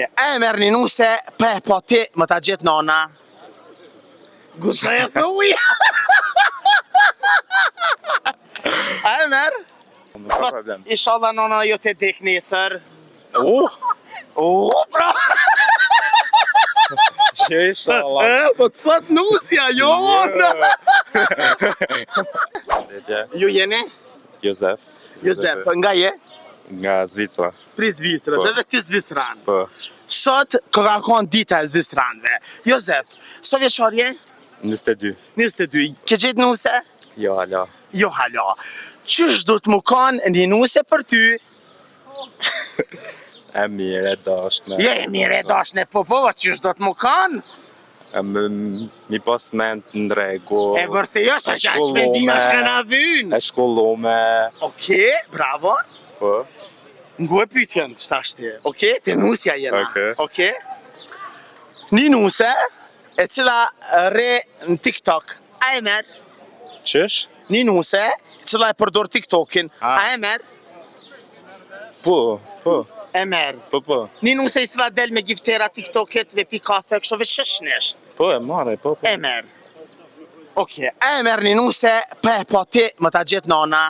Emër një nuse, po ti më ta gjetë nona. Gusta e thuj. Emër? Nuk ka problem. Inshallah nona jo të dek nesër. Pra! Inshallah. Po të thot nusja, jo ona. Ju jeni? Jozef. Jozef, nga je? Nga Zvicra. Pri Zvicrës, edhe ti Zvicran. Po. Sot ka konë dita e Zvicranve. Jozef, so vjeqar je? 22. 22. Ke gjetë nuse? Jo, hala. Jo hala. Qysh do të më kanë një nuse për ty? E mire, dashne. Je e mire dashne, po, qysh do të më kanë? Mi pas ment në regu. E vërte jo, sa që shpendina shka na vynë. E shkollume. Oke, bravo. Po. Ngu e pytjen, qëta shti. Oke, të nusja jena. Oke. Një nuse, e cila re në TikTok. A e merë? Qësh? Një nuse, e cila e përdor TikTokin. A e merë? Po. E merë. Po. Një nuse i cila del me giftera TikToket dhe pi kafe, kështu veç shëshnesht. Po, e marre, po. E merë. Oke, e merë një nuse, po ti më ta gjetë nona.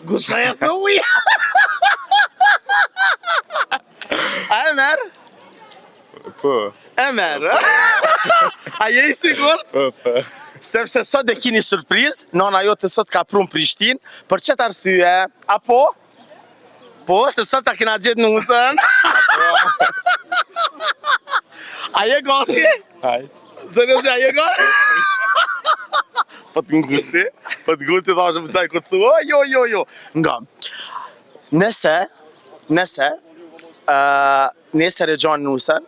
Gusta e thuj. A e merë? Po. E merë. A je i sigur? Po. Sepse sot dhe kini surpriz, nona jote sot ka prunë Prishtin, për qëtë arsye, apo? Po, se sot ta kena gjetë nusën. A je gati? Hajt. Zërëzi, a je gati? Po të nguci, thashë më taj këtë thua, jo. Nga, nëse e gjanë nusën,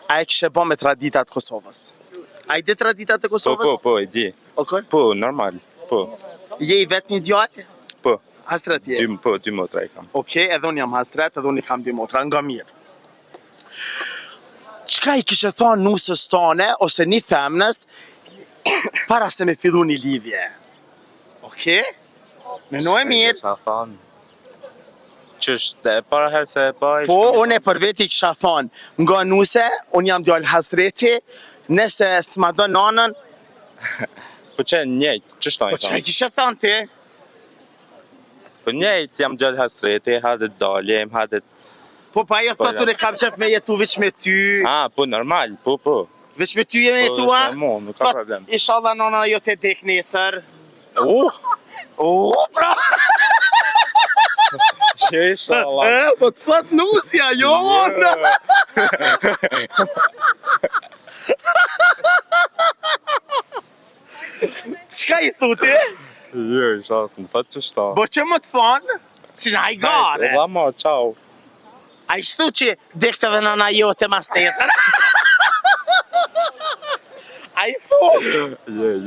a e kështë bo me traditat Kosovës. A i di traditat e Kosovës? Po, e di. Okay. Po, normal, po. Je i vetë një djallë? Po. Hasret je? 2 motra i kam. Okej, edhe unë jam hasret, edhe unë i kam 2 motra, nga mirë. Qka i kishe thonë nusës tone, ose një femnës, para se me fillu një lidhje? Okej? Menoj mirë. Kisha thonë. Qësh, para herë se baj... Po, unë e për veti kisha thonë, nga nuse, unë jam djallë hasreti, nëse s'ma do nanën... Po që njejt, qësh ta i Po që thonë? i kishe thonë ti? Po njejt, jam gjallë hasreti, hadet daljem, hadet... Po, pa e thotur e kam qef me jetu veç me ty. Po, normal, po. Veç me ty jemi jetu, a? Po, nuk ka problem. Inshallah nona jo të dek nesër. Pra! Inshallah. Po të thot nusja, jo ona! Qka i thuti? Jo, inshallah, s'më thot që shta. Bo që më të thonë, si na i gare. Dha ma, qau. A i shtu që dekte dhe nana jo të mas nesër. A i thunë.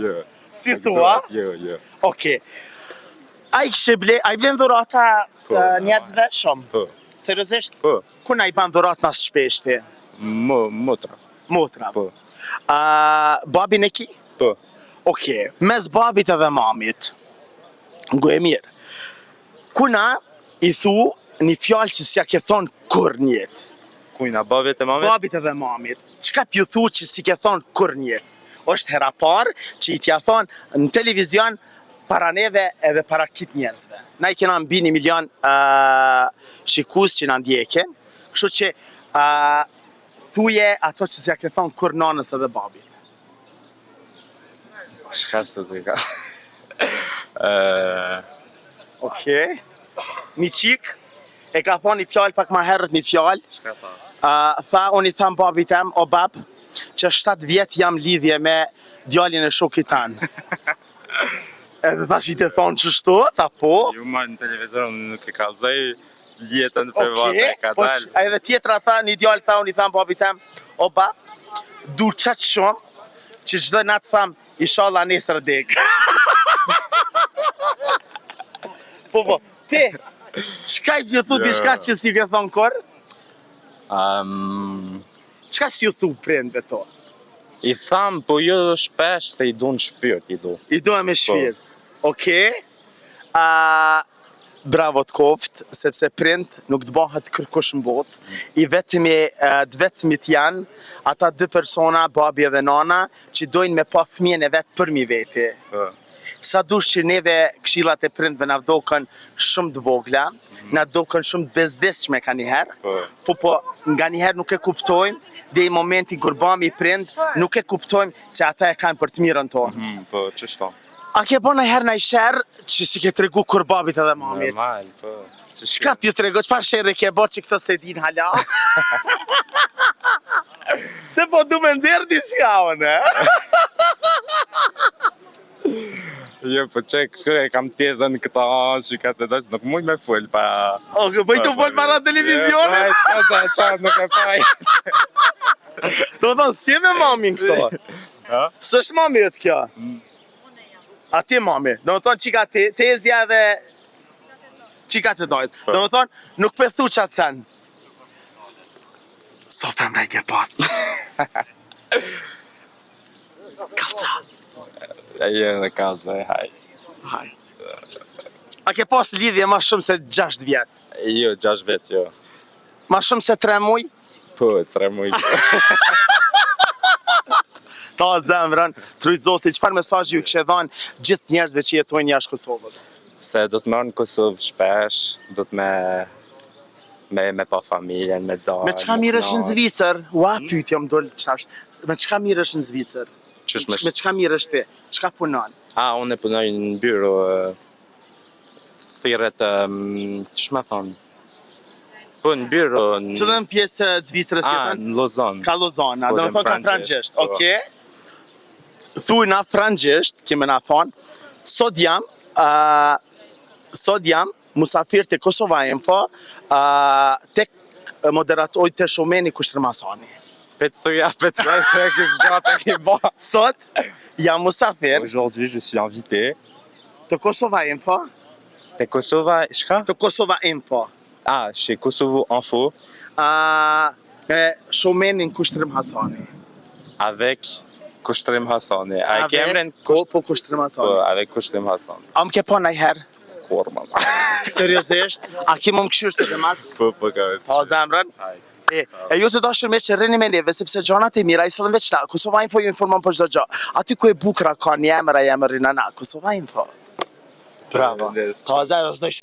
Jo. Si thua? Jo. Oke. A i blen dhurata njerëzve shumë? Po. Seriosisht? Po. Kuna i ban dhurat mas shpeshti? Motra. Motra? Po. Babin e ki? Po. Oke, mes babit edhe mamit, ngu e mirë, kuna i thu një fjallë që s'ja ke thonë kur njetë. Kujna, babit e mamit? Babit edhe mamit, qka pju thu që si ke thonë kur njetë? Është hera parë që i t'ja thonë në televizion para neve edhe para kit njerëzve. Na i kena mbi 1 milion shikus që na ndjekin, kështu që thuje ato që s'ja ke thonë kur nanës edhe babit. Shka së të ka? Okej. Një qik, e ka thonë një fjallë pak ma herët një fjallë. Shka tha? Unë i thamë babit tem, o bab, që 7 vjetë jam lidhje me djallin e shokit tanë. Edhe thash i të thonë që shtu, tha po. Ju marrë në televizor, nuk e kalzaj jetën private, ka dalë. Edhe tjetra tha, një djallë tha, unë i thamë babit tem, o bab, du qatë shumë, që çdo natë thamë, inshallah nesër dek. Po, ti, qka i pju thu diçka që si ke thonë kur? Qka si ju thu prindve to? I tham, po jo shpesh se i du në shpirt, i du. I du e me shpirt. Okej. Bravo të koft, sepse prind nuk të bëhet kërkush në botë. Të vetëmit janë ata dy persona, babi edhe nana, që dojnë me pa fëmijën e vetë për mi veti. Po. Sa dush që neve këshillat e prindve na vdokën shumë të vogla, na vdokën shumë të bezdisshme ka njëherë, po nga njëherë nuk e kuptojmë, dhe i momenti kur bëmi prind, nuk e kuptojmë se ata e kanë për të mirën tonë. Po, që shto? A ke bo nëherë në i shërë që si ke tregu kur babit edhe mamit? Normal, po. Qka pju tregu, qfar shërë ke bo që këto se din hala? Se po du me ndjerë di shka unë, Jo, po që këshkër e kam tezën këta që ka të dojës, nuk mujt me full pa... O, bëj të full para televizionit? Qa, nuk e paj. Do thonë, si e me mamin këto? Së është mami jëtë kjo? A ti mami, do më thonë qika tezja dhe qika të dojës. Do më thonë, nuk pëthu qatë sen. So femre ke pas. Kalca. E jenë në kalca e haj. Haj. A ke pas lidhje ma shumë se 6 vjetë? Jo, 6 vetë, jo. Ma shumë se 3 muj? Po, 3 mujtë. Ta zemrën, Trujzosi, qëfar mesazhi ju kështë dhanë gjithë njerëzve që jetojnë jashtë Kosovës? Se do të marrë në Kosovë shpesh, do të me pa familjen, me dalë. Me qka mirë është në Zvicër? Ua, pytja më dollë qëta është. Me qka mirë është në Zvicër? Me qka mirë është ti? Qka punon? Unë e punoj në byro, thirret, qësh me thonë? Po, në byro... Cëllën pjesë Zvicërës jetën? Në Lozon. Ka Lozon, do me thonë ka frangjesht, oke? Thuj na frangjesht, keme na thonë, sot jam musafir të Kosova Info, tek moderatoj të Shumeni Kushtërmasani. Peut se kësë gata ki ba. Sot jam musafir Aujourd'hui, je suis invité. të Kosova Info. Te Kosova, shka? Të Kosova Info. Chez Kosovo Info. Me Shumenin Kushtrim Hasani. Avec Kushtrim Hasani. A ke emrin Po, Kushtrim Hasani. Po, avec Kushtrim Hasani. A më ke po najherë? Kur, mama. Seriosisht? A ki më këshyrë se dhe mas? Po, ka vetë. Pa zemrën? E ju të dashur me që rrini me neve, sepse gjonat e mira, i sëllën veç na, Kosova Info ju informon për çdo gjë. Aty ku e bukra ka një emër, a emër rina na, Kosova Info. Bravo. Pa zemrën, s'dojsh.